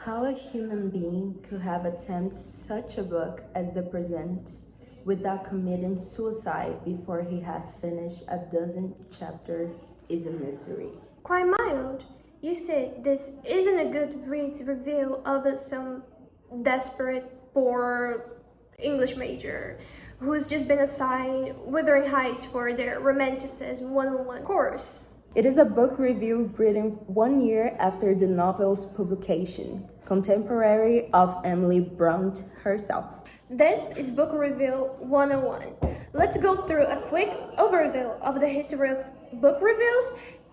How a human being could have attempted such a book as the present without committing suicide before he had finished a dozen chapters is a mystery. Quite mild. You say this isn't a good read review of some desperate, poor English major who's just been assigned Wuthering Heights for their Romanticism 101 course. It is a book review written 1 year after the novel's publication, contemporary of Emily Bronte herself. This is Book Review 101. Let's go through a quick overview of the history of book reviews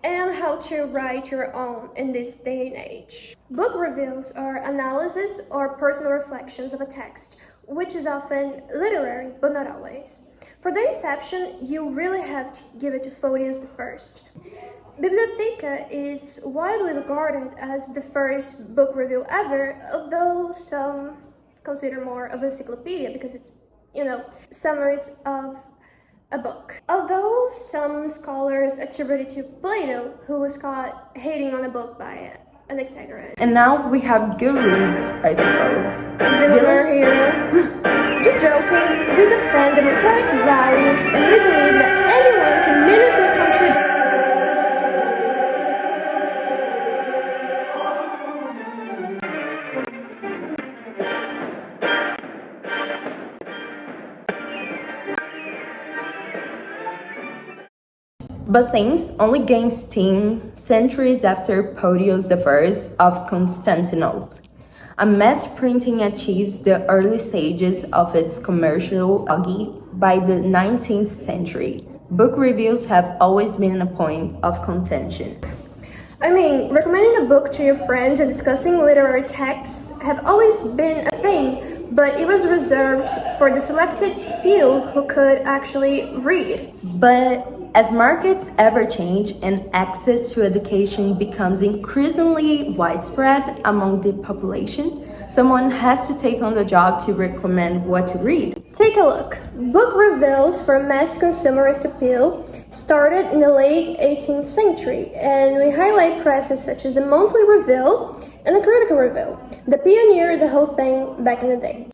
and how to write your own in this day and age. Book reviews are analysis or personal reflections of a text, which is often literary, but not always. For the reception, you really have to give it to Photius the First. Bibliotheca is widely regarded as the first book review ever, although some consider more of an encyclopedia because it's, summaries of a book. Although some scholars attribute it to Plato, who was caught hating on a book by an exaggerate. And now we have Goodreads, I suppose. Villain here. Just joking, we defend democratic values and we believe that anyone can meaningfully contribute. But things only gained steam centuries after Photius I of Constantinople. A mass printing achieves the early stages of its commercial auge by the 19th century. Book reviews have always been a point of contention. Recommending a book to your friends and discussing literary texts have always been a thing, but it was reserved for the selected few who could actually read. But as markets ever change and access to education becomes increasingly widespread among the population, someone has to take on the job to recommend what to read. Take a look. Book reviews for mass consumerist appeal started in the late 18th century, and we highlight presses such as the Monthly Review and the Critical Review that pioneered the whole thing back in the day.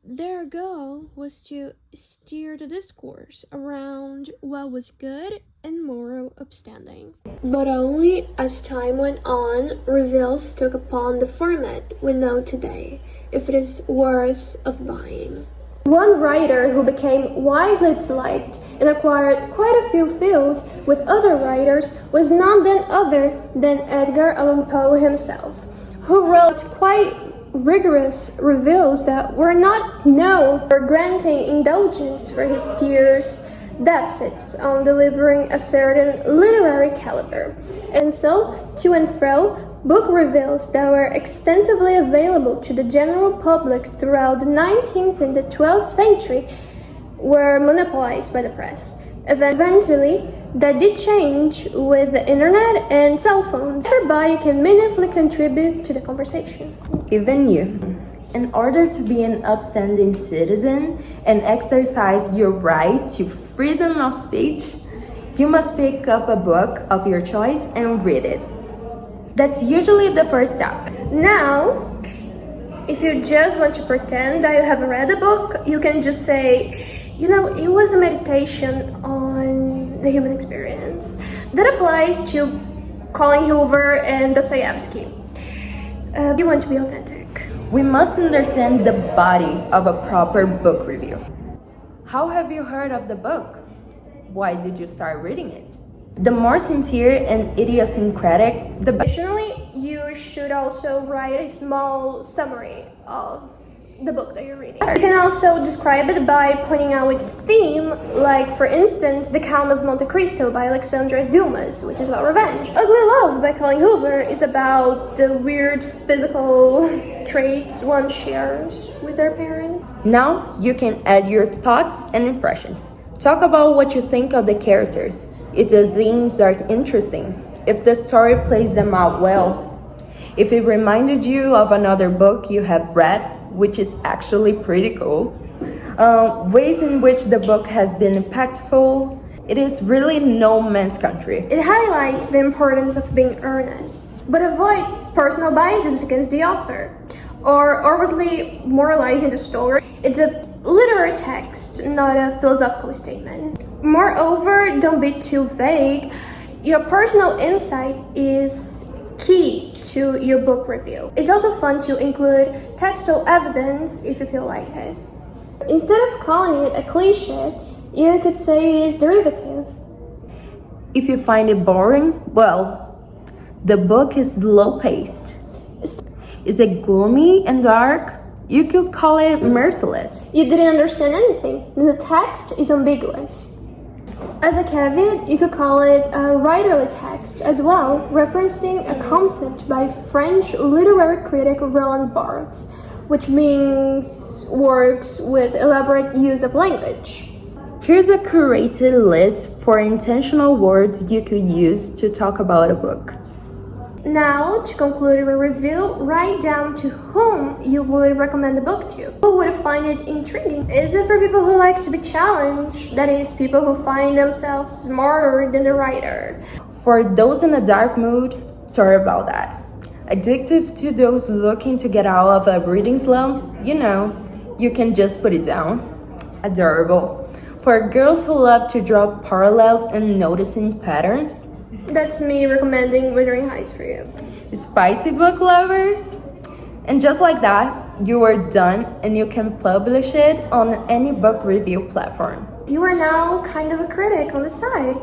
Their goal was to steer the discourse around what was good and moral upstanding. But only as time went on, reviews took upon the format we know today, if it is worth of buying. One writer who became widely disliked and acquired quite a few fields with other writers was none other than Edgar Allan Poe himself, who wrote quite rigorous reviews that were not known for granting indulgence for his peers' deficits on delivering a certain literary caliber. And so, to and fro, book reviews that were extensively available to the general public throughout the 19th and the 12th century were monopolized by the press. Eventually, that did change with the internet and cell phones. Everybody can meaningfully contribute to the conversation. Even you. In order to be an upstanding citizen and exercise your right to freedom of speech, you must pick up a book of your choice and read it. That's usually the first step. Now, if you just want to pretend that you have read a book, you can just say, it was a meditation on the human experience. That applies to Colin Hoover and Dostoevsky. You want to be authentic. We must understand the body of a proper book review. How have you heard of the book? Why did you start reading it? The more sincere and idiosyncratic, the better. Additionally, you should also write a small summary of the book that you're reading. You can also describe it by pointing out its theme, like for instance, The Count of Monte Cristo by Alexandre Dumas, which is about revenge. Ugly Love by Colin Hoover is about the weird physical traits one shares with their parent. Now you can add your thoughts and impressions. Talk about what you think of the characters, if the themes are interesting, if the story plays them out well, if it reminded you of another book you have read, which is actually pretty cool, ways in which the book has been impactful. It is really no man's country. It highlights the importance of being earnest, but avoid personal biases against the author. or overtly moralizing the story. It's a literary text, not a philosophical statement. Moreover, don't be too vague. Your personal insight is key to your book review. It's also fun to include textual evidence if you feel like it. Instead of calling it a cliche, you could say it is derivative. If you find it boring, well, the book is low-paced. Is it gloomy and dark? You could call it merciless. You didn't understand anything. The text is ambiguous. As a caveat, you could call it a writerly text as well, referencing a concept by French literary critic Roland Barthes, which means works with elaborate use of language. Here's a curated list for intentional words you could use to talk about a book. Now, to conclude your review, write down to whom you would recommend the book to. Who would find it intriguing? Is it for people who like to be challenged? That is, people who find themselves smarter than the writer. For those in a dark mood, sorry about that. Addictive to those looking to get out of a reading slump, you can just put it down. Adorable. For girls who love to draw parallels and noticing patterns, that's me recommending Wuthering Heights for you. Spicy book lovers? And just like that, you are done and you can publish it on any book review platform. You are now kind of a critic on the side.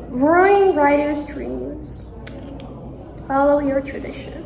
Ruining writers' dreams. Follow your tradition.